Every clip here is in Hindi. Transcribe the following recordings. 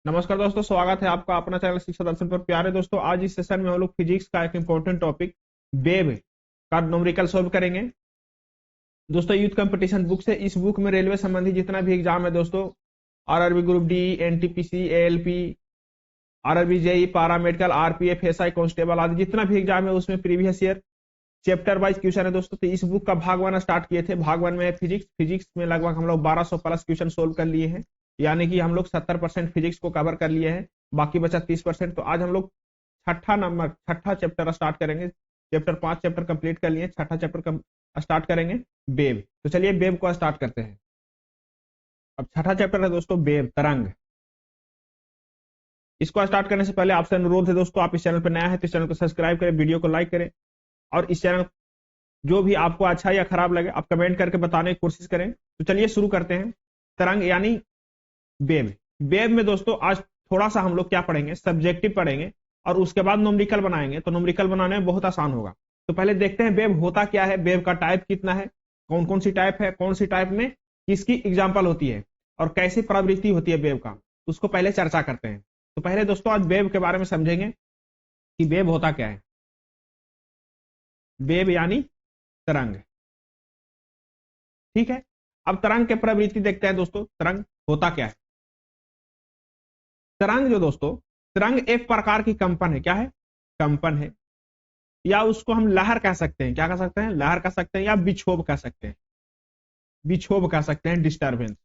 नमस्कार दोस्तों, स्वागत है आपका अपना चैनल शिक्षा दर्शन पर। प्यारे दोस्तों, आज इस सेशन में हम लोग फिजिक्स का एक इंपॉर्टेंट टॉपिक वेव का न्यूमेरिकल सॉल्व करेंगे। दोस्तों, यूथ कंपटीशन बुक से इस बुक में रेलवे संबंधी जितना भी एग्जाम है दोस्तों, RRB group D, NTPC, ALP, RRB JE, पारा मेडिकल, आरपीएफ, एसआई कांस्टेबल आदि जितना भी एग्जाम है उसमें previous year chapter wise question है दोस्तों। तो इस बुक का भाग 1 स्टार्ट किए थे। भाग 1 में फिजिक्स में लगभग हम लोग 1200 प्लस क्वेश्चन सोल्व कर लिए हैं, यानी कि हम लोग 70% फिजिक्स को कवर कर लिए हैं, बाकी बचा 30%। तो आज हम लोग छठा चैप्टर स्टार्ट करेंगे। चैप्टर 5 चैप्टर कंप्लीट कर लिए, छठा चैप्टर स्टार्ट करेंगे वेव। तो चलिए वेव को स्टार्ट करते हैं। अब छठा चैप्टर है दोस्तों वेव, तरंग। इसको स्टार्ट करने से पहले आपसे अनुरोध है दोस्तों, आप इस चैनल पर नया है तो इस चैनल को सब्सक्राइब करें, वीडियो को लाइक करें, और इस चैनल जो भी आपको अच्छा या खराब लगे आप कमेंट करके बताने की कोशिश करें। तो चलिए शुरू करते हैं। तरंग यानी वेव। वेव में दोस्तों आज थोड़ा सा हम लोग क्या पढ़ेंगे, सब्जेक्टिव पढ़ेंगे, और उसके बाद न्यूमेरिकल बनाएंगे। तो न्यूमेरिकल बनाने में बहुत आसान होगा। तो पहले देखते हैं वेव होता क्या है, वेव का टाइप कितना है, कौन कौन सी टाइप है, कौन सी टाइप में किसकी एग्जाम्पल होती है, और कैसी प्रवृत्ति होती है वेव का, उसको पहले चर्चा करते हैं। तो पहले दोस्तों आज वेव के बारे में समझेंगे कि वेव होता क्या है। वेव यानी तरंग, ठीक है। अब तरंग के प्रवृत्ति देखते हैं दोस्तों, तरंग होता क्या है। तरंग जो दोस्तों, तरंग एक प्रकार की कंपन है। क्या है? कंपन है, या उसको हम लहर कह सकते हैं। क्या कह सकते हैं? लहर कह सकते हैं, या विक्षोभ कह सकते हैं। विक्षोभ कह सकते हैं, डिस्टर्बेंस।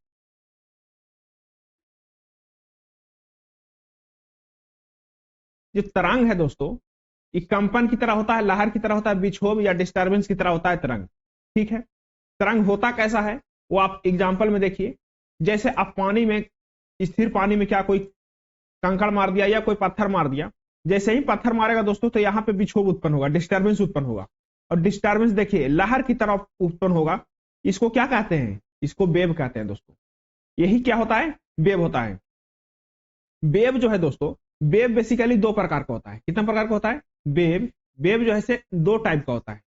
जो तरंग है दोस्तों, ये कंपन की तरह होता है, लहर की तरह होता है, विक्षोभ या डिस्टर्बेंस की तरह होता है तरंग, ठीक है। तरंग होता कैसा है वो आप एग्जाम्पल में देखिए। जैसे आप पानी में, स्थिर पानी में क्या कोई कंकड़ मार दिया या कोई पत्थर मार दिया, जैसे ही पत्थर मारेगा दोस्तों तो यहाँ पे विक्षोभ उत्पन्न होगा, डिस्टर्बेंस उत्पन्न होगा। और डिस्टर्बेंस देखिए लहर की तरफ उत्पन्न होगा। इसको क्या कहते हैं? इसको वेव कहते हैं दोस्तों। यही क्या होता है? वेव होता है। वेव जो है दोस्तों, वेव बेसिकली दो प्रकार का होता है। कितना प्रकार का होता है? वेव वेव जो है से दो टाइप का होता है।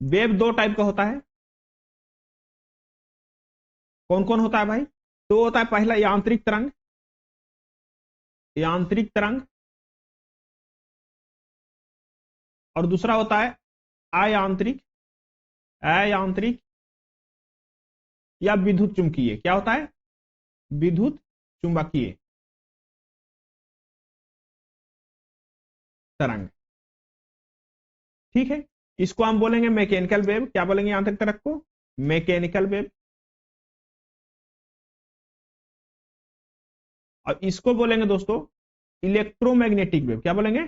वेव दो टाइप का होता है। कौन कौन होता है भाई? तो होता है पहला यांत्रिक तरंग, यांत्रिक तरंग, और दूसरा होता है अयांत्रिक, अयांत्रिक या विद्युत चुंबकीय। क्या होता है? विद्युत चुंबकीय तरंग, ठीक है। इसको हम बोलेंगे मैकेनिकल वेव। क्या बोलेंगे यांत्रिक तरंग को? Mechanical wave. और इसको बोलेंगे दोस्तों इलेक्ट्रोमैग्नेटिक वेव। क्या बोलेंगे?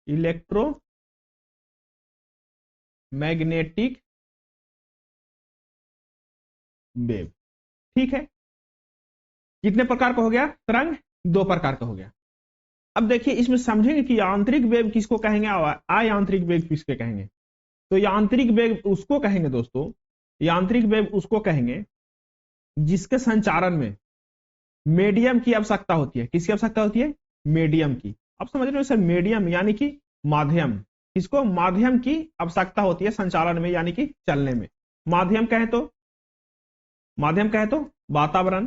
इलेक्ट्रोमैग्नेटिक वेव, ठीक है। कितने प्रकार का हो गया तरंग? दो प्रकार का हो गया। अब देखिए इसमें समझेंगे कि यांत्रिक वेव किसको कहेंगे और अयांत्रिक वेव किसके कहेंगे। तो यांत्रिक वेव उसको कहेंगे दोस्तों, यांत्रिक वेव उसको कहेंगे जिसके संचारण में मीडियम की आवश्यकता होती है। किसकी आवश्यकता होती है? मीडियम की। अब समझ रहे हो सर, मीडियम यानी कि माध्यम। किसको? माध्यम की आवश्यकता होती है संचालन में, यानी कि चलने में। माध्यम कहे तो, माध्यम कहे तो वातावरण,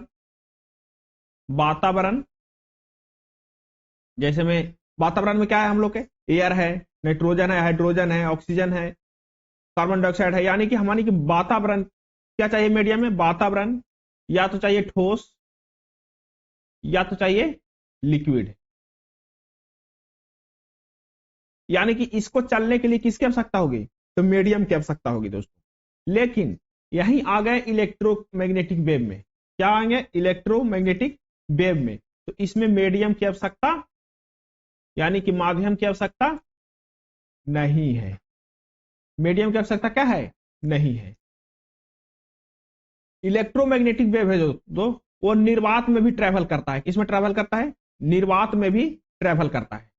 वातावरण। जैसे में वातावरण में क्या है हम लोग के? एयर है, नाइट्रोजन है, हाइड्रोजन है, ऑक्सीजन है, कार्बन डाइऑक्साइड है। यानी कि हमारी कि वातावरण क्या चाहिए मीडियम में? वातावरण या तो चाहिए ठोस या तो चाहिए लिक्विड। यानी कि इसको चलने के लिए किसकी आवश्यकता होगी? तो मीडियम की आवश्यकता होगी दोस्तों। लेकिन यहीं आ गए इलेक्ट्रोमैग्नेटिक वेव में। क्या आएंगे? इलेक्ट्रोमैग्नेटिक वेव में। तो इसमें मीडियम की आवश्यकता यानी कि माध्यम की आवश्यकता नहीं है। मीडियम की आवश्यकता क्या है? नहीं है। इलेक्ट्रोमैग्नेटिक वेव है जो वो निर्वात में भी ट्रेवल करता है। किसमें ट्रेवल करता है? निर्वात में भी ट्रेवल करता है।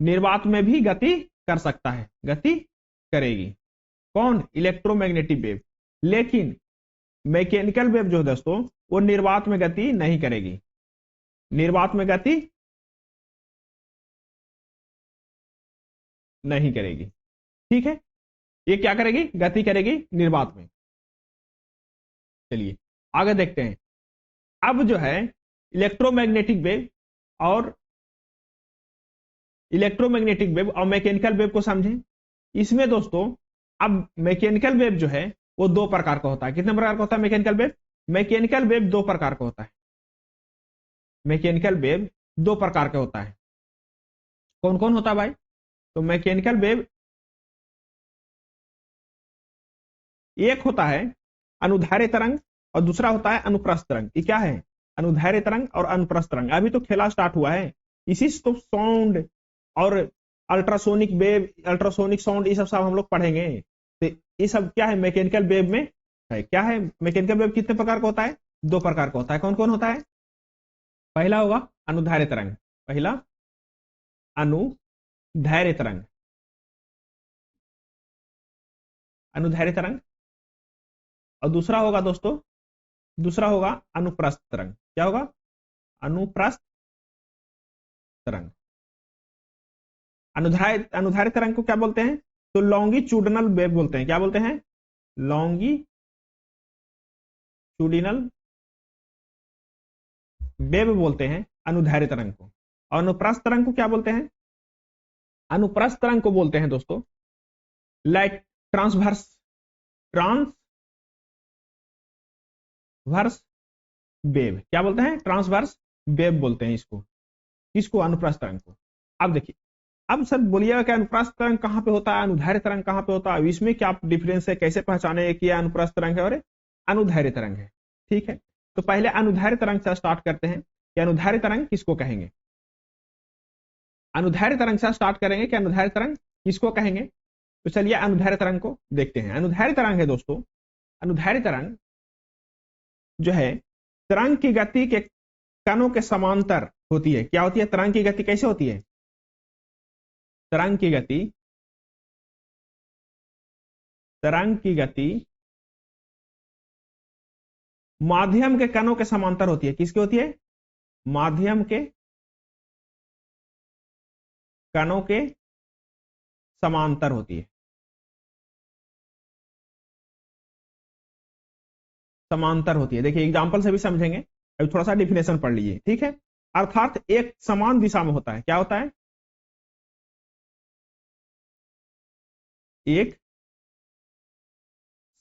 निर्वात में भी गति कर सकता है, गति करेगी। कौन? Electromagnetic wave. लेकिन मैकेनिकल वेव जो दोस्तों वो निर्वात में गति नहीं करेगी। निर्वात में गति नहीं करेगी, ठीक है। ये क्या करेगी? गति करेगी निर्वात में। चलिए आगे देखते हैं। अब जो है इलेक्ट्रोमैग्नेटिक वेव और मैकेनिकल वेव को समझें। इसमें दोस्तों अब मैकेनिकल वेव जो है वो दो प्रकार का होता है। कितने प्रकार का होता है मैकेनिकल वेव? मैकेनिकल वेव दो प्रकार का होता है। मैकेनिकल वेव दो प्रकार का होता है। कौन कौन होता है भाई? तो मैकेनिकल वेव एक होता है अनुदैर्ध्य तरंग और दूसरा होता है अनुप्रस्थ तरंग। ये क्या है? अनुदैर्ध्य तरंग और अनुप्रस्थ तरंग। अभी तो खेला स्टार्ट हुआ है, इसी से तो साउंड और अल्ट्रासोनिक वेव, अल्ट्रासोनिक साउंड, ये सब हम लोग पढ़ेंगे। तो ये सब क्या है मैकेनिकल वेव में है। क्या है मैकेनिकल वेव? कितने प्रकार का होता है? दो प्रकार का होता है। कौन कौन होता है? पहला होगा अनुदैर्ध्य तरंग, पहला अनुदैर्ध्य तरंग, अनुदैर्ध्य तरंग। और दूसरा होगा दोस्तों, दूसरा होगा अनुप्रस्थ तरंग। क्या होगा? अनुप्रस्थ तरंग। अनुदैर्ध्य तरंग को क्या बोलते हैं? तो लॉन्गिट्यूडिनल वेव बोलते हैं। क्या बोलते हैं? लॉन्गिट्यूडिनल वेव बोलते हैं अनुदैर्ध्य तरंग को। और अनुप्रस्थ तरंग को क्या बोलते हैं? अनुप्रस्थ तरंग को बोलते हैं दोस्तों लाइट ट्रांसवर्स वेव। क्या बोलते हैं? ट्रांसवर्स वेव बोलते हैं इसको। किसको? अनुप्रस्थ तरंग को। अब देखिए, अब सर बोलिएगा कि अनुप्रस्थ तरंग कहां पे होता है, अनुदैर्ध्य तरंग कहां पे होता है, इसमें क्या डिफरेंस है, कैसे पहचाने कि अनुप्रस्थ तरंग है और अनुदैर्ध्य तरंग है? ठीक है, तो पहले अनुदैर्ध्य तरंग से स्टार्ट करते हैं कि अनुदैर्ध्य तरंग किसको कहेंगे। अनुदैर्ध्य तरंग से स्टार्ट करेंगे कि अनुदैर्ध्य तरंग किसको कहेंगे। तो चलिए अनुदैर्ध्य तरंग को देखते हैं। अनुदैर्ध्य तरंग है दोस्तों, अनुदैर्ध्य तरंग जो है तरंग की गति के कणों के समांतर होती है। क्या होती है? तरंग की गति कैसे होती है? तरंग की गति माध्यम के कणों के समांतर होती है। किसकी होती है? माध्यम के कणों के समांतर होती है। समांतर होती है, देखिए एग्जांपल से भी समझेंगे। अभी थोड़ा सा डिफिनेशन पढ़ लीजिए, ठीक है। अर्थात एक समान दिशा में होता है। क्या होता है? एक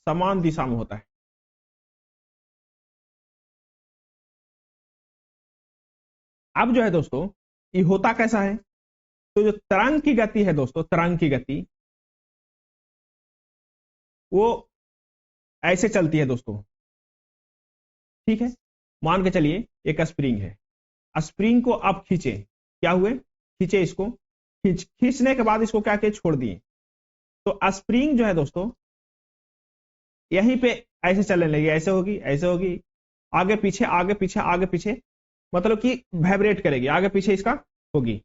समान दिशा में होता है। अब जो है दोस्तों ये होता कैसा है? तो जो तरंग की गति है दोस्तों, तरंग की गति वो ऐसे चलती है दोस्तों, ठीक है। मान के चलिए एक स्प्रिंग है, स्प्रिंग को आप खींचे, क्या हुए? खींचे इसको, खींचने के बाद इसको क्या किए? छोड़ दिए। तो स्प्रिंग जो है दोस्तों यहीं पे ऐसे चलने लगी, ऐसे होगी, ऐसे होगी, आगे पीछे आगे पीछे आगे पीछे, मतलब कि वाइब्रेट करेगी, आगे पीछे इसका होगी,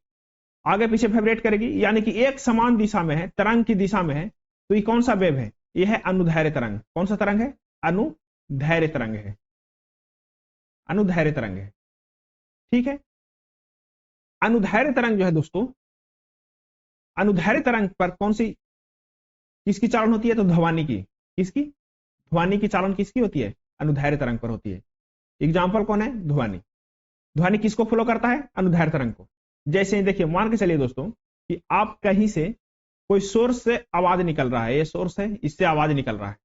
आगे पीछे वाइब्रेट करेगी, यानी कि एक समान दिशा में है, तरंग की दिशा में है। तो ये कौन सा वेव है? ये है अनुदैर्ध्य तरंग। कौन सा तरंग है? अनुदैर्ध्य तरंग है, अनुदैर्ध्य तरंग है, ठीक है। अनुदैर्ध्य तरंग जो है दोस्तों, अनुदैर्ध्य तरंग पर कौन सी किसकी चालन होती है? तो ध्वनि की। किसकी? ध्वनि की चालन किसकी होती है? अनुदैर्ध्य तरंग पर होती है। एग्जाम्पल कौन है? ध्वनि। ध्वनि किसको फॉलो करता है? अनुदैर्ध्य तरंग को। जैसे देखिए, मान के चलिए दोस्तों कि आप कहीं से कोई सोर्स से आवाज निकल रहा है, ये सोर्स है, इससे आवाज निकल रहा है,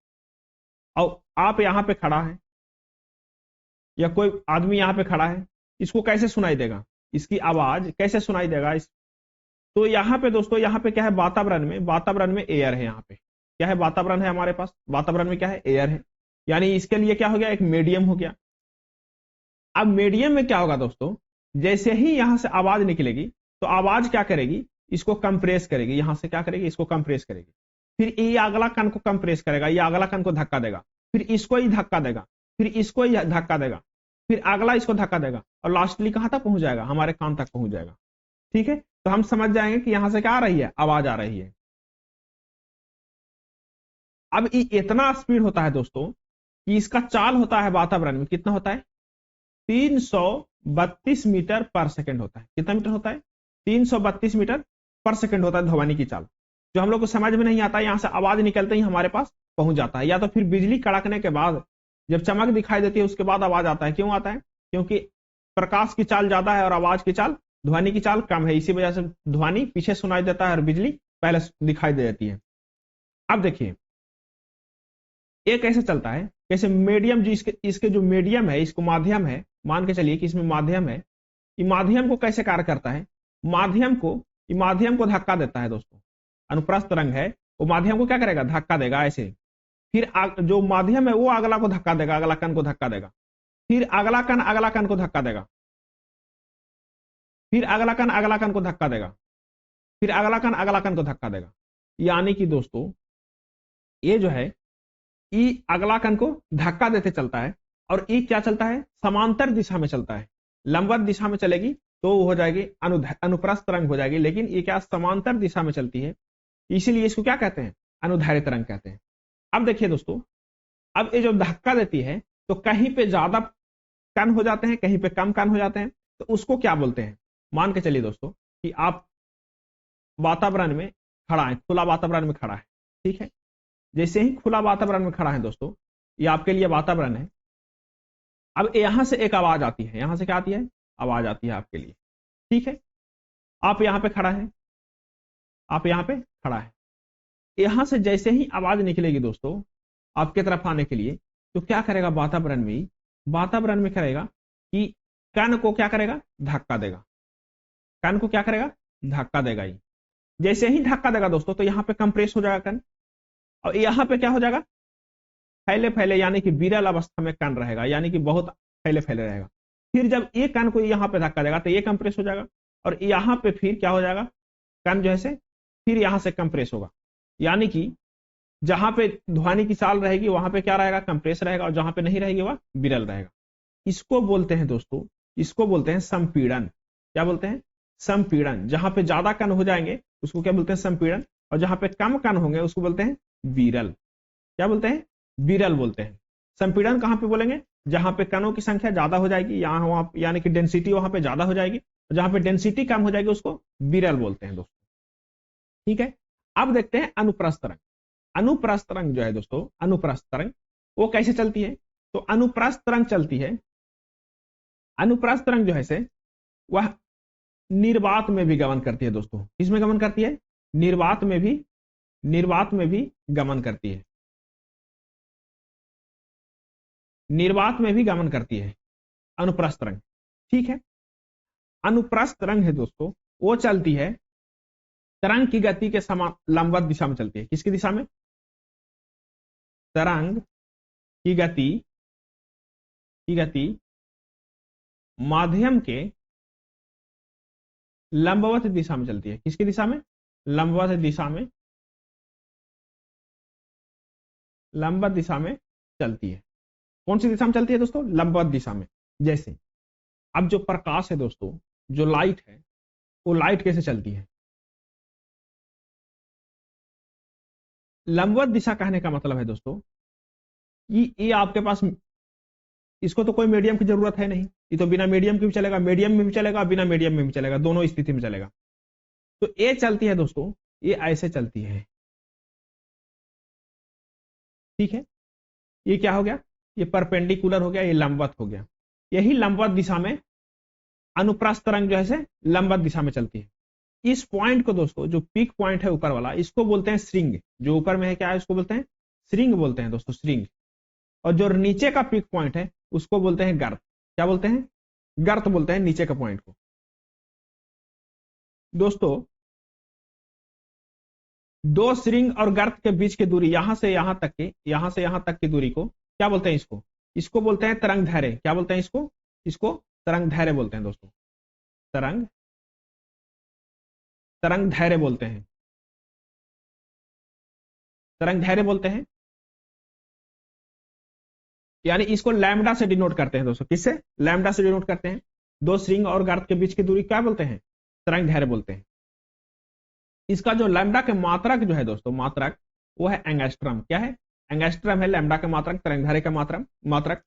और आप यहां पे खड़ा है या कोई आदमी यहां पे खड़ा है, इसको कैसे सुनाई देगा? इसकी आवाज कैसे सुनाई देगा? तो यहाँ पे दोस्तों, यहाँ पे क्या है? वातावरण में एयर है। यहाँ पे क्या है? वातावरण है हमारे पास, वातावरण में क्या है? एयर है। यानी इसके लिए क्या हो गया? एक मीडियम हो गया। अब मीडियम में क्या होगा दोस्तों? जैसे ही यहां से आवाज निकलेगी तो आवाज क्या करेगी? इसको कंप्रेस करेगी। यहां से क्या करेगी? इसको कंप्रेस करेगी। फिर ये अगला कण को कंप्रेस करेगा, ये अगला कण को धक्का देगा, फिर इसको ही धक्का देगा, फिर इसको ही धक्का देगा, फिर अगला इसको धक्का देगा, और लास्टली कहां तक पहुंच जाएगा? हमारे कान तक पहुंच जाएगा, ठीक है। तो हम समझ जाएंगे कि यहां से क्या आ रही है? आवाज आ रही है। अब ये इतना स्पीड होता है दोस्तों कि इसका चाल होता है वातावरण में, कितना होता है? 332 मीटर पर सेकंड होता है। कितना मीटर होता है? 332 मीटर पर सेकंड होता है ध्वनि की चाल, जो हम लोग को समझ में नहीं आता। यहां से आवाज निकलते ही हमारे पास पहुंच जाता है, या तो फिर बिजली कड़कने के बाद जब चमक दिखाई देती है उसके बाद आवाज आता है। क्यों आता है? क्योंकि प्रकाश की चाल ज्यादा है और आवाज की चाल, ध्वनि की चाल कम है, इसी वजह से ध्वनि पीछे सुनाई देता है और बिजली पहले दिखाई दे देती है। अब देखिए ये कैसे चलता है, कैसे मीडियम जो इसके जो मीडियम है, इसको माध्यम है, मान के चलिए कि इसमें माध्यम है, ये माध्यम को कैसे कार्य करता है, माध्यम को धक्का देता है दोस्तों। अनुप्रस्थ तरंग है वो माध्यम को क्या करेगा, धक्का देगा ऐसे, फिर जो माध्यम है वो अगला को धक्का देगा, अगला कण को धक्का देगा, फिर अगला कण को धक्का देगा, फिर अगला कण को धक्का देगा, फिर अगला कण को धक्का देगा। यानी कि दोस्तों ये जो है ई अगला कण को धक्का देते चलता है, और ई क्या चलता है, समांतर दिशा में चलता है। लंबवत दिशा में चलेगी तो हो जाएगी अनुप्रस्थ तरंग हो जाएगी, लेकिन ये क्या समांतर दिशा में चलती है, इसीलिए इसको क्या कहते हैं, अनुदैर्ध्य तरंग कहते हैं। अब देखिए दोस्तों, अब ये जो धक्का देती है तो कहीं पे ज्यादा कण हो जाते हैं, कहीं पे कम कण हो जाते हैं, तो उसको क्या बोलते हैं। मान के चलिए दोस्तों कि आप वातावरण में खड़ा है, खुला वातावरण में खड़ा है, ठीक है। जैसे ही खुला वातावरण में खड़ा है दोस्तों, ये आपके लिए वातावरण है। अब यहां से एक आवाज आती है, यहां से क्या आती है, आवाज आती है आपके लिए, ठीक है। आप यहां पे खड़ा है, आप यहां पे खड़ा है, यहां से जैसे ही आवाज निकलेगी दोस्तों आपके तरफ आने के लिए, तो क्या करेगा, वातावरण में करेगा कि कण को क्या करेगा, धक्का देगा, कण को क्या करेगा, धक्का देगा। ही जैसे ही धक्का देगा दोस्तों तो यहां पे कंप्रेस हो जाएगा कण, और यहां पे क्या हो जाएगा, फैले यानी कि विरल अवस्था में कण रहेगा, यानी कि बहुत फैले रहेगा। फिर जब ये कण को यहां पे धक्का देगा तो ये कंप्रेस हो जाएगा, और यहां पे फिर क्या हो जाएगा, कण जो है फिर यहां से कंप्रेस होगा। यानी कि जहां पे ध्वनि की चाल रहेगी वहां पे क्या रहेगा, कंप्रेस रहेगा, और जहां पे नहीं रहेगी वह विरल रहेगा। इसको बोलते हैं दोस्तों, इसको बोलते हैं संपीड़न। क्या बोलते हैं, संपीड़न। जहां पे ज्यादा कण हो जाएंगे उसको क्या बोलते हैं, संपीड़न, और जहां पे कम कण होंगे उसको बोलते हैं विरल। क्या बोलते हैं, विरल बोलते हैं। संपीड़न कहां पे बोलेंगे, जहां पे कणों की संख्या ज्यादा हो जाएगी, यहाँ वहां यानी कि डेंसिटी वहां पे ज्यादा हो जाएगी, जहां पे डेंसिटी कम हो जाएगी उसको विरल बोलते हैं दोस्तों, ठीक है। अब देखते हैं अनुप्रस्थ तरंग। अनुप्रस्थ तरंग जो है दोस्तों, अनुप्रस्थ तरंग वो कैसे चलती है, तो अनुप्रस्थ तरंग चलती है, अनुप्रस्थ तरंग जो है वह निर्वात में भी गमन करती है दोस्तों। किसमें गमन करती है, निर्वात में भी गमन करती है, निर्वात में भी गमन करती है अनुप्रस्थ तरंग, ठीक है। अनुप्रस्थ तरंग है दोस्तों वो चलती है तरंग की गति के समान लंबवत दिशा में चलती है। किसकी दिशा में, तरंग की गति माध्यम के लंबवत दिशा में चलती है। किसकी दिशा में, लंबवत दिशा में, लंबवत दिशा में चलती है। कौन सी दिशा में चलती है दोस्तों, लंबवत दिशा में। जैसे अब जो प्रकाश है दोस्तों, जो लाइट है, वो लाइट कैसे चलती है, लंबवत दिशा कहने का मतलब है दोस्तों ये आपके पास, इसको तो कोई मीडियम की जरूरत है नहीं, ये तो बिना मीडियम के भी चलेगा, मीडियम में भी चलेगा, बिना मीडियम में भी चलेगा, दोनों स्थिति में चलेगा। तो ये चलती है दोस्तों, ये ऐसे चलती है, ठीक है। ये क्या हो गया, ये परपेंडिकुलर हो गया, ये लंबवत हो गया। यही लंबवत दिशा में अनुप्रस्थ तरंग जो है लंबवत दिशा में चलती है। इस पॉइंट को दोस्तों, जो पीक पॉइंट है ऊपर वाला, इसको बोलते हैं श्रृंग। जो ऊपर में है क्या है, इसको बोलते हैं श्रृंग बोलते हैं दोस्तों, श्रृंग। और जो नीचे का पीक पॉइंट है उसको बोलते हैं गर्त। क्या बोलते हैं, गर्त बोलते हैं नीचे का पॉइंट को। दोस्तों दो श्रृंग और गर्त के बीच की दूरी, यहां से यहां तक की दूरी को क्या बोलते हैं, इसको बोलते हैं तरंग धैर्य। क्या बोलते हैं इसको तरंग धैर्य बोलते हैं दोस्तों, तरंग धैर्य बोलते हैं, तरंग धैर्य बोलते हैं। यानी इसको लैम्डा से डिनोट करते हैं दोस्तों। किससे, लैम्डा से डिनोट करते हैं। दो श्रृंग और गर्त के बीच की दूरी क्या बोलते हैं, तरंग धैर्य बोलते हैं। इसका जो लैम्डा के मात्रक जो है दोस्तों, मात्रक वो है एंगस्ट्रम। क्या है, एंगस्ट्रम है लैम्डा के मात्रक, तरंग धैर्य का मात्रक।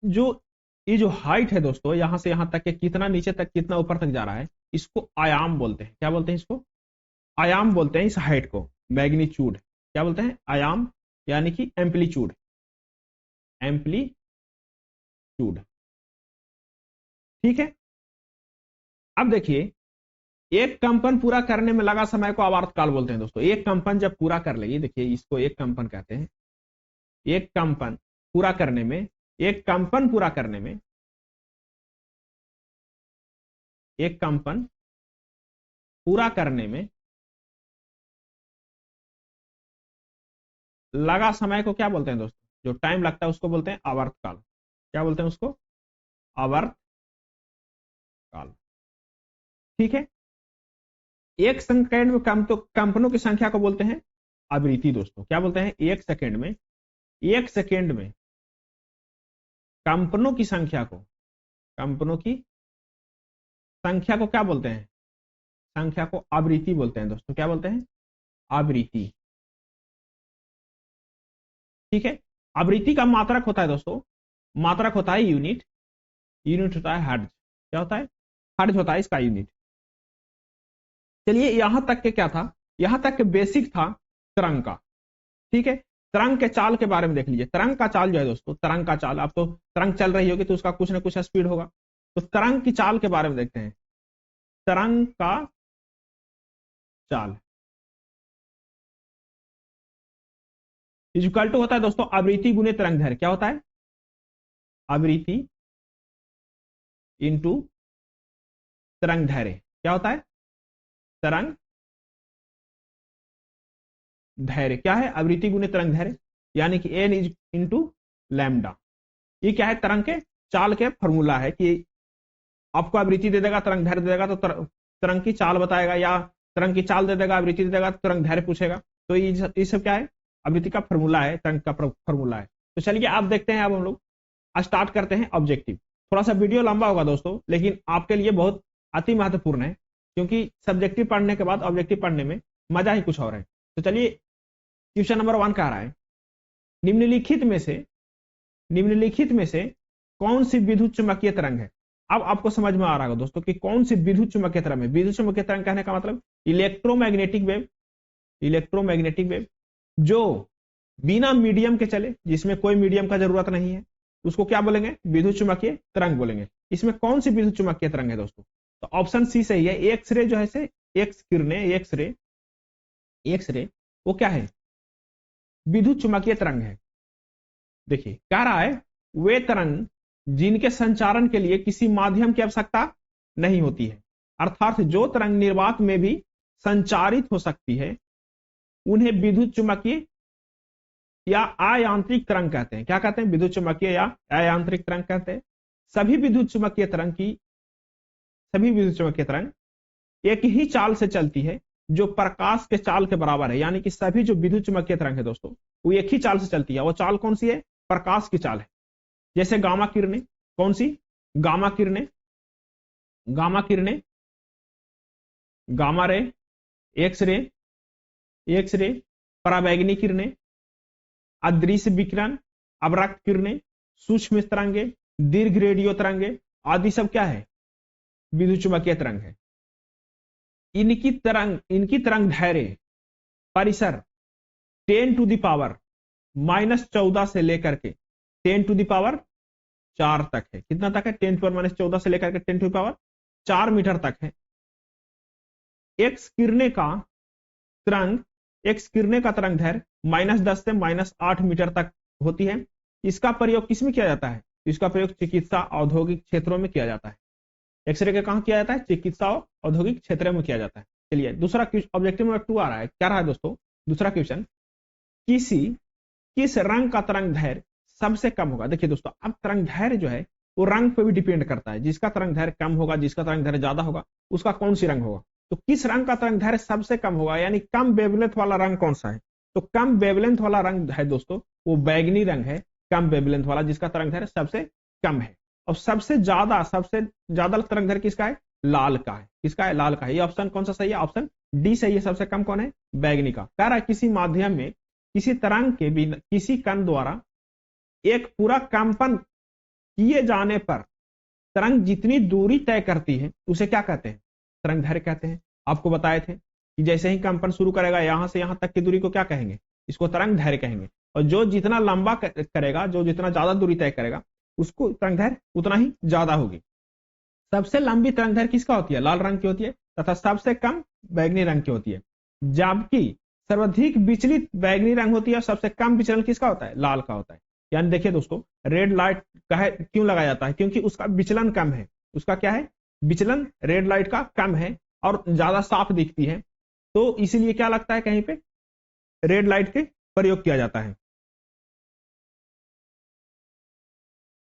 जो ये जो हाइट है दोस्तों, यहां से यहां तक के कितना नीचे तक, कितना ऊपर तक जा रहा है, इसको आयाम बोलते हैं। क्या बोलते हैं, इसको आयाम बोलते हैं। इस हाइट को मैग्नीट्यूड क्या बोलते हैं, आयाम यानी कि एम्पलीट्यूड। एम्पलीट्यूड। ठीक है, अब देखिए एक कंपन पूरा करने में लगा समय को आवर्तकाल बोलते हैं दोस्तों। एक कंपन जब पूरा कर ले, देखिए इसको एक कंपन कहते हैं। एक कंपन पूरा करने में, एक कंपन पूरा करने में, एक कंपन पूरा करने में लगा समय को क्या बोलते हैं दोस्तों? जो टाइम लगता है उसको बोलते हैं आवर्तकाल। क्या बोलते हैं उसको? आवर्तकाल। ठीक है, एक सेकंड में कंपनों की संख्या को बोलते हैं आवृत्ति दोस्तों। क्या बोलते हैं? एक सेकंड में, एक सेकंड में कंपनों की संख्या को, कंपनों की संख्या को क्या बोलते हैं? संख्या को आवृत्ति बोलते हैं दोस्तों। क्या बोलते हैं? आवृत्ति। ठीक है, आवृत्ति का मात्रक होता है दोस्तों, मात्रक होता है यूनिट, यूनिट होता है हर्ट्ज। क्या होता है? हर्ट्ज होता है इसका यूनिट। चलिए यहां तक के क्या था? यहां तक के बेसिक था तरंग का। ठीक है, तरंग के चाल के बारे में देख लीजिए। तरंग का चाल जो है दोस्तों, तरंग का चाल, अब तो तरंग चल रही होगी तो उसका कुछ ना कुछ स्पीड होगा, तो तरंग की चाल के बारे में देखते हैं। तरंग का चाल इक्वल टू होता है दोस्तों आवृत्ति गुने तरंग दैर्घ्य। क्या होता है? आवृत्ति इंटू तरंग दैर्घ्य। क्या होता है? तरंग दैर्घ्य। क्या है? आवृत्ति गुने तरंग दैर्घ्य, यानी कि एन इज इंटू लैम्डा। ये क्या है? तरंग के चाल के फॉर्मूला है कि आपको आवृत्ति दे देगा, तरंग दैर्घ्य दे देगा तो तरंग की चाल बताएगा, या तरंग की चाल दे देगा, आवृत्ति दे देगा तो तरंग दैर्घ्य पूछेगा। तो ये सब क्या है? आवृत्ति का फॉर्मूला है, तरंग का फॉर्मूला है। तो चलिए आप देखते हैं, अब हम लोग स्टार्ट करते हैं ऑब्जेक्टिव। थोड़ा सा वीडियो लंबा होगा दोस्तों, लेकिन आपके लिए बहुत अति महत्वपूर्ण है, क्योंकि सब्जेक्टिव पढ़ने के बाद ऑब्जेक्टिव पढ़ने में मजा ही कुछ और है। तो चलिए क्वेश्चन नंबर 1 कह रहा है, निम्नलिखित में से कौन सी विद्युत चुंबकीय तरंग है? अब आपको समझ में आ रहा होगा दोस्तों कि कौन सी विद्युत चुंबकीय तरंग है। विद्युत चुंबकीय तरंग कहने का मतलब इलेक्ट्रोमैग्नेटिक वेव, इलेक्ट्रोमैग्नेटिक वेव जो बिना मीडियम के चले, जिसमें कोई मीडियम का जरूरत नहीं है, उसको क्या बोलेंगे? विद्युत चुंबकीय तरंग बोलेंगे। इसमें कौन सी विद्युत चुंबकीय तरंग है दोस्तों? तो ऑप्शन सी सही है। एक्सरे जो है से, एक्स किरणें, एक्सरे, एक्सरे वो क्या है? विद्युत चुंबकीय तरंग है। देखिए कह रहा है वे तरंग जिनके संचारण के लिए किसी माध्यम की आवश्यकता नहीं होती है, अर्थात जो तरंग निर्वात में भी संचारित हो सकती है, उन्हें विद्युत चुंबकीय या अयांत्रिक तरंग कहते हैं। क्या कहते हैं? विद्युत चुंबकीय या अयांत्रिक तरंग कहते हैं। सभी विद्युत चुंबकीय तरंग एक ही चाल से चलती है जो प्रकाश के चाल के बराबर है, यानी कि सभी जो विद्युत चुंबकीय तरंग है दोस्तों वो एक ही चाल से चलती है। वो चाल कौन सी है? प्रकाश की चाल है। जैसे गामा किरणें, कौन सी? गामा किरणें, गामा किरणें, gamma ray, X ray, X ray, पराबैंगनी किरणें, अदृश्य विकिरण, अवरक्त किरणें, सूक्ष्म तरंगे, दीर्घ रेडियो तरंगे आदि सब क्या है? विद्युत चुंबकीय तरंग है। इनकी तरंग दैर्घ्य परिसर 10 टू द पावर -14 से लेकर के 10 टू द पावर 4 तक है। कितना तक है? 10 टू पावर -14 से लेकर के 10 टू द पावर 4 मीटर तक है। एक्स किरणें का तरंग दैर्घ्य -10 से -8 मीटर तक होती है। इसका प्रयोग किसमें किया जाता है? इसका प्रयोग चिकित्सा औद्योगिक क्षेत्रों में किया जाता है। एक्सरे का कहां किया जाता है? चिकित्सा और औद्योगिक क्षेत्रों में किया जाता है। चलिए दूसरा ऑब्जेक्टिव नंबर 2 आ रहा है। क्या रहा है दोस्तों? दूसरा क्वेश्चन, किस रंग का तरंग दैर्घ्य सबसे कम होगा? देखिए दोस्तों, अब तरंग दैर्घ्य जो है वो रंग पे भी डिपेंड करता है। जिसका तरंग दैर्घ्य कम होगा, जिसका तरंग दैर्घ्य ज्यादा होगा, उसका कौन सी रंग होगा? तो किस रंग का तरंग दैर्घ्य सबसे कम होगा, यानी कम वेवलेंथ वाला रंग कौन सा है? तो कम वेवलेंथ वाला रंग है दोस्तों वो बैगनी रंग है, कम वेवलेंथ वाला, जिसका तरंग दैर्घ्य सबसे कम है। और सबसे ज्यादा तरंग दैर्घ्य किसका है? लाल का है। किसका है? लाल का है। ये ऑप्शन कौन सा सही है? ऑप्शन डी सही है। सबसे कम कौन है? बैगनी का। कह रहा है किसी माध्यम में किसी तरंग के बिना किसी कण द्वारा एक पूरा कंपन किए जाने पर तरंग जितनी दूरी तय करती है उसे क्या कहते हैं? तरंग दैर्घ्य कहते हैं। आपको बताए थे कि जैसे ही कंपन शुरू करेगा यहां से यहां तक की दूरी को क्या कहेंगे? इसको तरंग दैर्घ्य कहेंगे। और जो जितना लंबा करेगा, जो जितना ज्यादा दूरी तय करेगा, उसको तरंग दैर्घ्य उतना ही ज्यादा होगी। सबसे लंबी तरंग दैर्घ्य किसका होती है? लाल रंग की होती है, तथा सबसे कम बैगनी रंग की होती है। जबकि सर्वाधिक विचलित बैगनी रंग होती है और सबसे कम विचलन किसका होता है? लाल का होता है। यानी देखिए दोस्तों, रेड लाइट का क्यों लगाया जाता है? क्योंकि उसका विचलन कम है। उसका क्या है? विचलन रेड लाइट का कम है और ज्यादा साफ दिखती है, तो इसीलिए क्या लगता है, कहीं पे रेड लाइट के प्रयोग किया जाता है।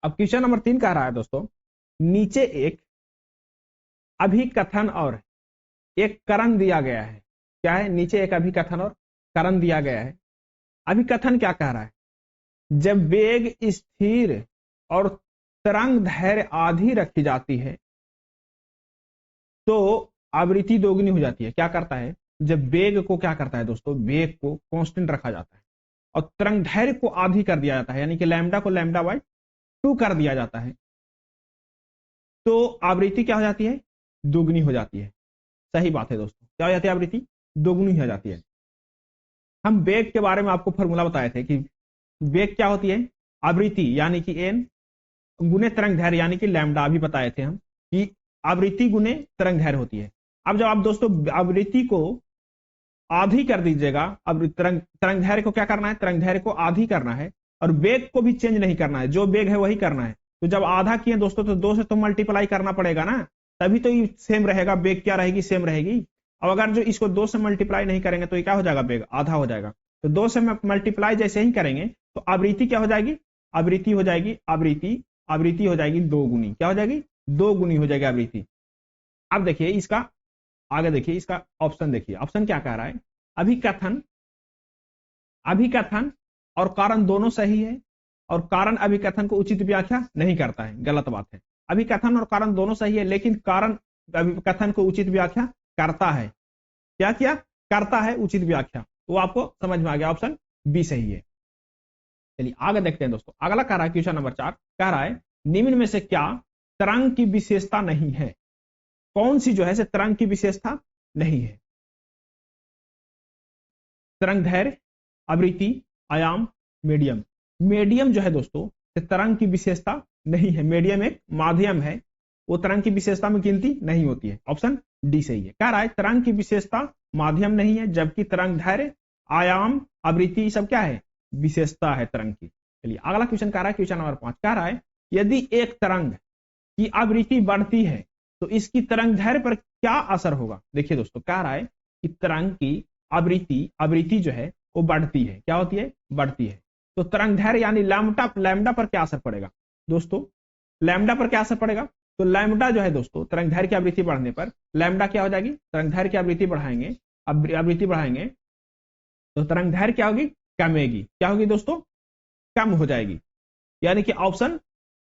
अब क्वेश्चन नंबर 3 कह रहा है दोस्तों, नीचे एक अभिकथन और एक करण दिया गया है। क्या है? नीचे एक अभिकथन और करण दिया गया है। अभिकथन क्या कह रहा है? जब वेग स्थिर और तरंग दैर्घ्य आधी रखी जाती है तो आवृत्ति दोगुनी हो जाती है। क्या करता है? जब वेग को क्या करता है दोस्तों? वेग को कांस्टेंट रखा जाता है और तरंग दैर्घ्य को आधी कर दिया जाता है, यानी कि लैम्डा को लैम्डा बाय 2 कर दिया जाता है, तो आवृत्ति क्या हो जाती है? दोगुनी हो जाती है। सही बात है दोस्तों, क्या हो जाती है? आवृत्ति दोगुनी हो जाती है। हम वेग के बारे में आपको फॉर्मूला बताए थे कि वेग क्या होती है? आवृत्ति यानी कि एन गुने तरंग दैर्घ्य यानी कि लैम्डा। अभी बताए थे हम कि आवृत्ति गुने तरंग दैर्घ्य होती है। अब जब आप दोस्तों आवृत्ति को आधी कर दीजिएगा, अब तरंग दैर्घ्य को क्या करना है? तरंग दैर्घ्य को आधी करना है और वेग को भी चेंज नहीं करना है, जो वेग है वही करना है। तो जब आधा किए दोस्तों तो 2 से तो मल्टीप्लाई करना पड़ेगा ना, तभी तो ये सेम रहेगा। वेग क्या रहेगी? सेम रहेगी। अब अगर जो इसको 2 से मल्टीप्लाई नहीं करेंगे तो ये क्या हो जाएगा? वेग आधा हो जाएगा। तो 2 से मल्टीप्लाई जैसे ही करेंगे तो आवृत्ति क्या हो जाएगी? आवृत्ति हो जाएगी, आवृत्ति हो जाएगी 2 गुनी। क्या हो जाएगी? 2 गुनी हो जाएगी आवृत्ति। अब देखिए इसका आगे, देखिए इसका ऑप्शन, देखिए ऑप्शन क्या कह रहा है? अभिकथन और कारण दोनों सही है और कारण अभिकथन को उचित व्याख्या नहीं करता है। गलत बात है। अभिकथन और कारण दोनों सही है, लेकिन कारण अभिकथन को उचित व्याख्या करता है। क्या किया? करता है उचित व्याख्या। तो आपको समझ में आ गया, ऑप्शन बी सही है। चलिए आगे देखते हैं दोस्तों। अगला कह रहा है क्वेश्चन नंबर 4 कह रहा है, निम्न में से क्या तरंग की विशेषता नहीं है? कौन सी जो है तरंग की विशेषता नहीं है? तरंग दैर्घ्य, आवृत्ति, आयाम, मीडियम। मीडियम जो है दोस्तों तरंग की विशेषता नहीं है। मीडियम एक माध्यम है, वो तरंग की विशेषता में गिनती नहीं होती है। ऑप्शन डी सही है। कह रहा है तरंग की विशेषता माध्यम नहीं है, जबकि तरंग दैर्घ्य, आयाम, आवृत्ति सब क्या है? विशेषता है तरंग की। चलिए अगला क्वेश्चन कह रहा है, क्वेश्चन नंबर 5 कह रहा है, यदि एक तरंग की आवृत्ति बढ़ती है तो इसकी तरंग दैर्घ्य पर क्या असर होगा? देखिए दोस्तों, कह रहा है कि तरंग की आवृत्ति जो है वो बढ़ती है। क्या होती है? बढ़ती है। तो तरंग दैर्घ्य यानी लैम्डा पर क्या असर पड़ेगा दोस्तों? लैम्डा पर क्या असर पड़ेगा? तो लैम्डा जो है दोस्तों तरंग दैर्घ्य की आवृत्ति बढ़ने पर लैम्डा क्या हो जाएगी? तरंग दैर्घ्य की आवृत्ति बढ़ाएंगे तो तरंग दैर्घ्य क्या होगी? कमेगी। क्या होगी दोस्तों? कम हो जाएगी। यानी कि ऑप्शन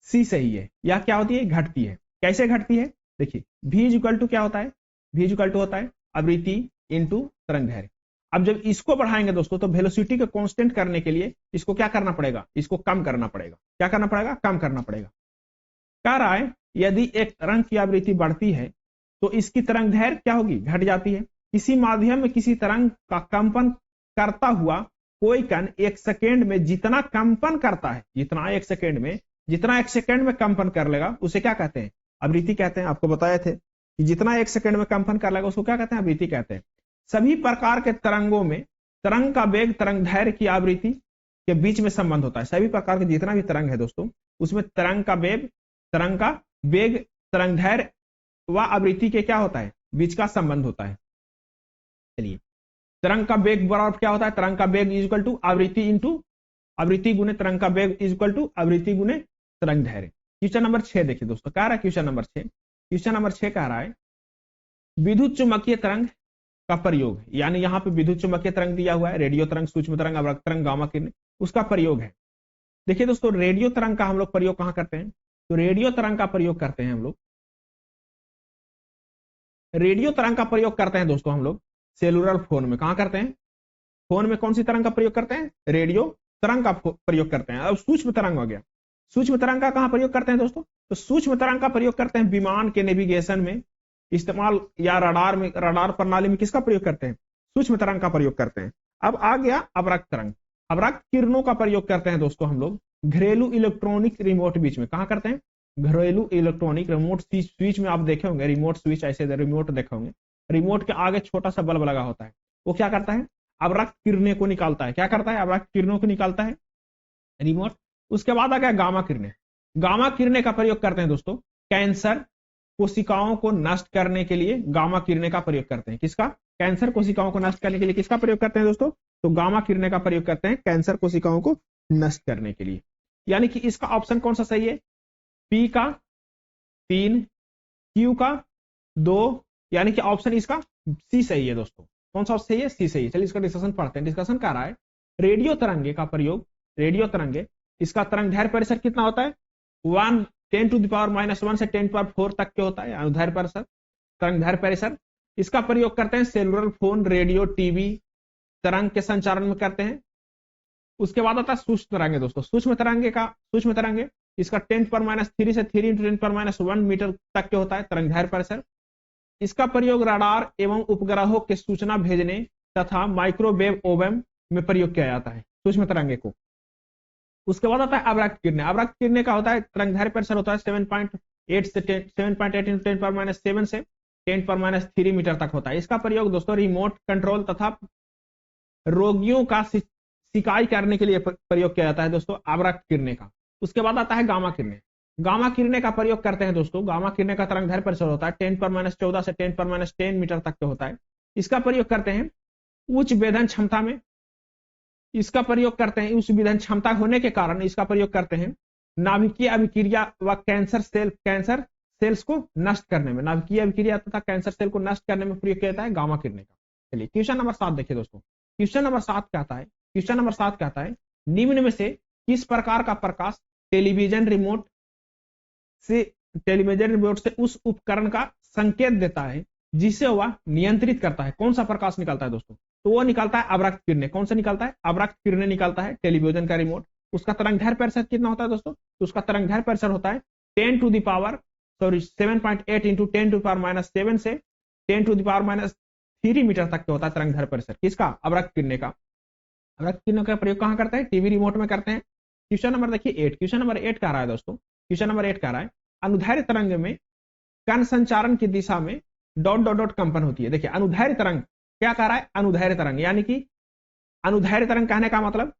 सी सही है। या क्या होती है? घटती है। कैसे घटती है? देखिए v इक्वल टू क्या होता है? v इक्वल टू होता है आवृत्ति इंटू तरंग दैर्घ्य। अब जब इसको बढ़ाएंगे दोस्तों तो वेलोसिटी को कांस्टेंट करने के लिए इसको क्या करना पड़ेगा? इसको कम करना पड़ेगा। क्या करना पड़ेगा? कम करना पड़ेगा। कह रहा है यदि एक तरंग की आवृत्ति बढ़ती है तो इसकी तरंग दैर्घ्य क्या होगी? घट जाती है। किसी माध्यम में किसी तरंग का कंपन करता हुआ कोई कण 1 सेकेंड में जितना कंपन करता है, जितना एक सेकेंड में कंपन कर लेगा उसे क्या कहते हैं? आवृत्ति कहते हैं। आपको बताए थे कि जितना 1 सेकेंड में कंपन कर लेगा उसको क्या कहते हैं? आवृत्ति कहते हैं। सभी प्रकार के तरंगों में तरंग का वेग तरंग दैर्घ्य की आवृत्ति के बीच में संबंध होता है। सभी प्रकार के जितना भी तरंग है दोस्तों उसमें तरंग का वेग तरंग दैर्घ्य व आवृत्ति के क्या होता है? बीच का संबंध होता है। चलिए तरंग का वेग बराबर क्या होता है? तरंग का वेग इज इक्वल टू आवृत्ति गुने तरंग का वेग इज इक्वल टू आवृत्ति गुने तरंग दैर्घ्य। क्वेश्चन नंबर 6 देखिए दोस्तों, कह रहा है क्वेश्चन नंबर 6 कह रहा है विद्युत चुंबकीय तरंग का प्रयोग, यानी यहाँ पे विद्युत चुंबकीय तरंग दिया हुआ है, रेडियो तरंग, सूक्ष्म तरंग, अवरक्त तरंग, गामा किरण, उसका प्रयोग है। देखिए दोस्तों रेडियो तरंग का हम लोग प्रयोग कहां करते हैं? तो रेडियो तरंग का प्रयोग करते हैं हम लोग दोस्तों हम लोग सेलुलर फोन में। कहां करते हैं? फोन में कौन सी तरंग का प्रयोग करते हैं? रेडियो तरंग का प्रयोग करते हैं। अब सूक्ष्म तरंग हो गया, सूक्ष्म तरंग का कहां प्रयोग करते हैं दोस्तों? तो सूक्ष्म तरंग का प्रयोग करते हैं विमान के नेविगेशन में इस्तेमाल, या रडार प्रणाली में किसका प्रयोग करते हैं? सूक्ष्म तरंग का प्रयोग करते हैं। अब आ गया अवरक्त तरंग। अवरक्त किरणों का प्रयोग करते हैं दोस्तों हम लोग घरेलू इलेक्ट्रॉनिक रिमोट बीच में। कहां करते हैं? घरेलू इलेक्ट्रॉनिक रिमोट स्विच में। आप देखे होंगे रिमोट स्विच, ऐसे रिमोट देखे होंगे, रिमोट के आगे छोटा सा बल्ब लगा होता है, वो क्या करता है? अवरक्त किरणें को निकालता है। क्या करता है? अवरक्त किरणों को निकालता है रिमोट। उसके बाद आ गया गामा किरणें। गामा किरणें का प्रयोग करते हैं दोस्तों कैंसर कोशिकाओं को नष्ट करने के लिए। गामा किरणें का प्रयोग करते हैं। किसका? कैंसर कोशिकाओं को नष्ट करने के लिए किसका प्रयोग करते हैं दोस्तों? तो गामा किरणें का प्रयोग करते हैं कैंसर कोशिकाओं को नष्ट करने के लिए। यानी कि इसका ऑप्शन कौन सा सही है? पी का 3, क्यू का 2, यानी कि ऑप्शन इसका सी सही है दोस्तों। कौन सा सही है? सी सही है। चलिए इसका डिस्कशन पढ़ते हैं। डिस्कशन कर रहा है रेडियो तरंगे का प्रयोग। रेडियो तरंगे, इसका तरंग दैर्ध्य परिसर कितना होता है? 1 10⁻⁻1 से 10⁴ तक के होता है अनुदैर्ध्य परिसर, तरंग दैर्ध्य परिसर। इसका प्रयोग करते हैं सेलुलर फोन, रेडियो, टीवी तरंग के संचारण में करते हैं। उसके बाद आता है सूक्ष्म तरंगे दोस्तों। सूक्ष्म तरंगे इसका 10⁻³ से 3 × 10⁻1 मीटर तक के होता है तरंग दैर्ध्य परिसर। इसका प्रयोग रडार एवं उपग्रहों के सूचना भेजने तथा माइक्रोवेव ओवेम में प्रयोग किया जाता है सूक्ष्म तरंगे को। उसके बाद आता है अवरक्त किरणें। अवरक्त किरणें का होता है तरंग दैर्ध्य परिसर होता है 7.8 से 7.8 × 10⁻7 से 10⁻3 मीटर तक होता है। इसका प्रयोग दोस्तों रिमोट कंट्रोल तथा रोगियों का सिकाई करने के लिए प्रयोग किया जाता है दोस्तों अवरक्त किरणें का। उसके बाद आता है गामा किरणें। गामा किरणें का प्रयोग करते हैं दोस्तों। गामा किरणें का तरंग दैर्ध्य परिसर होता है 10⁻14 से 10⁻10 मीटर तक के होता है। इसका प्रयोग करते हैं उच्च वेधन क्षमता में। इसका प्रयोग करते हैं उच्च वेधन क्षमता होने के कारण इसका प्रयोग करते हैं नाभिकीय अभिक्रिया व कैंसर सेल्स को नष्ट करने में। नाभिकीय अभिक्रिया तथा कैंसर सेल को नष्ट करने में प्रयोग किया जाता है गामा किरणें का। चलिए क्वेश्चन नंबर 7 देखिए दोस्तों। क्वेश्चन नंबर 7 कहता है निम्न में से किस प्रकार का प्रकाश टेलीविजन रिमोट से उस उपकरण का संकेत देता है जिसे वह नियंत्रित करता है? कौन सा प्रकाश निकलता है दोस्तों? तो वो निकलता है अवरक्त किरणें। कौन सा निकलता है? अवरक्त किरणें निकलता है टेलीविजन का रिमोट। उसका तरंग दैर्ध्य परिसर कितना होता है दोस्तों? तो उसका तरंग दैर्ध्य परिसर होता है 7.8 × 10⁻7 से 10⁻3 मीटर तक के होता है तरंग दैर्ध्य परिसर। किसका? अवरक्त किरणें का। अवरक्त किरणों का प्रयोग कहां करते हैं? टीवी रिमोट में करते हैं। क्वेश्चन नंबर देखिए 8। क्वेश्चन नंबर 8 कह रहा है दोस्तों, क्वेश्चन नंबर 8 कह रहा है अनुदैर्ध्य तरंग में कण संचारण की दिशा में ... कंपन होती है। देखिए अनुदैर्ध्य तरंग क्या कह रहा है? अनुदैर्ध्य तरंग, यानी कि अनुदैर्ध्य तरंग कहने का मतलब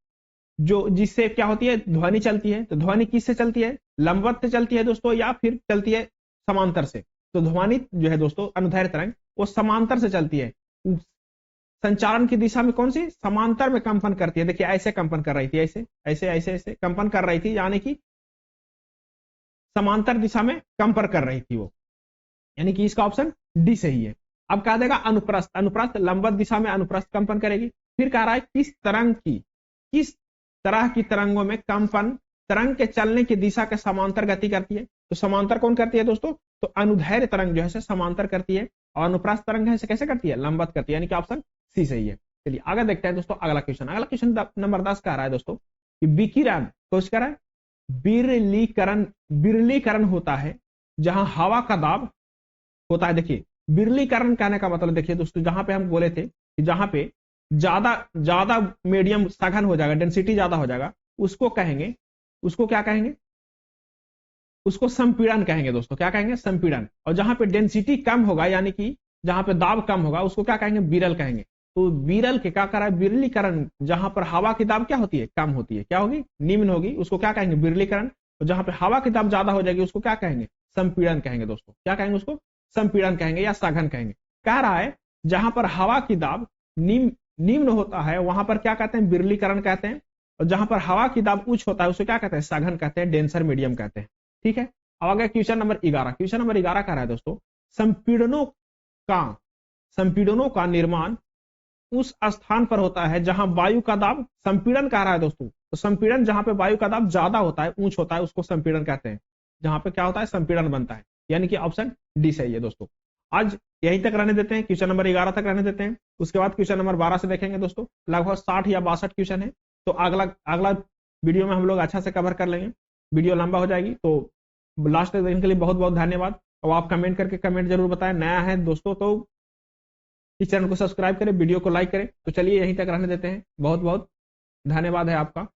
जो जिससे क्या होती है? ध्वनि चलती है। तो ध्वनि किससे चलती है? लंबवत से चलती है दोस्तों या फिर चलती है समांतर से? तो ध्वनि जो है दोस्तों अनुदैर्ध्य तरंग वो समांतर से चलती है। संचारण की दिशा में कौन सी? समांतर में कंपन करती है। देखिए ऐसे कंपन कर रही थी, ऐसे कंपन कर रही थी, यानी कि समांतर दिशा में कंपन कर रही थी वो, यानी कि इसका ऑप्शन डी सही है। अब कह देगा अनुप्रस्थ लंबवत दिशा में अनुप्रस्थ कंपन करेगी। फिर कह रहा है किस तरह की तरंगों में कंपन तरंग के चलने की दिशा के समांतर गति करती है? तो समांतर कौन करती है दोस्तों? तो अनुदैर्ध्य तरंग जो है समांतर करती है और अनुप्रस्थ तरंग है कैसे करती है? लंबवत करती है, यानी कि ऑप्शन सी सही है। चलिए आगे देखते हैं दोस्तों अगला क्वेश्चन नंबर 10 कह रहा है दोस्तों कि विकिरण कुछ कह रहा है बिरलीकरण होता है जहां हवा का दाब होता है। देखिए बिरलीकरण कहने का मतलब देखिए दोस्तों, जहां पे हम बोले थे कि जहां पे ज्यादा मीडियम सघन हो जाएगा, डेंसिटी ज्यादा हो जाएगा, उसको क्या कहेंगे? उसको संपीड़न कहेंगे दोस्तों। क्या कहेंगे? संपीड़न। और जहां पे डेंसिटी कम होगा, यानी कि जहां पे दाब कम होगा, उसको क्या कहेंगे? विरल कहेंगे। तो विरल के क्या करा है? बिरलीकरण। जहां पर हवा की दाब क्या होती है? कम होती है, क्या होगी? निम्न होगी, उसको क्या कहेंगे? बिरलीकरण। और जहां पे हवा की दाब ज्यादा हो जाएगी उसको क्या कहेंगे? संपीड़न कहेंगे दोस्तों। क्या कहेंगे? उसको संपीड़न कहेंगे या सघन कहेंगे। कह रहा है जहां पर हवा की दाब निम्न होता है वहां पर क्या कहते हैं? बिरलीकरण कहते हैं। और जहां पर हवा की दाब उच्च होता है उसे क्या कहते हैं? सघन कहते हैं, डेंसर मीडियम कहते हैं। ठीक है। अब आगे क्वेश्चन नंबर 11। क्वेश्चन नंबर 11 कह रहा है दोस्तों संपीड़नों का निर्माण उस स्थान पर होता है जहां वायु का दाब संपीड़न कह रहा है दोस्तों। तो संपीड़न जहां पे वायु का दाब ज्यादा होता है, ऊंच होता है, उसको संपीड़न कहते हैं। जहां पे क्या होता है? संपीड़न बनता है, यानी कि ऑप्शन डी सही है दोस्तों। आज यहीं तक रहने देते हैं, क्वेश्चन नंबर 11 तक रहने देते हैं। उसके बाद क्वेश्चन नंबर 12 से देखेंगे दोस्तों। लगभग 60 या 62 क्वेश्चन है। तो अगला वीडियो में हम लोग अच्छा से कवर कर लेंगे। वीडियो लंबा हो जाएगी, तो लास्ट तक देखने के लिए बहुत बहुत धन्यवाद। और आप कमेंट करके कमेंट जरूर बताएं। नया है दोस्तों तो इस चैनल को सब्सक्राइब करें, वीडियो को लाइक करें। तो चलिए यहीं तक रहने देते हैं। बहुत बहुत धन्यवाद है आपका।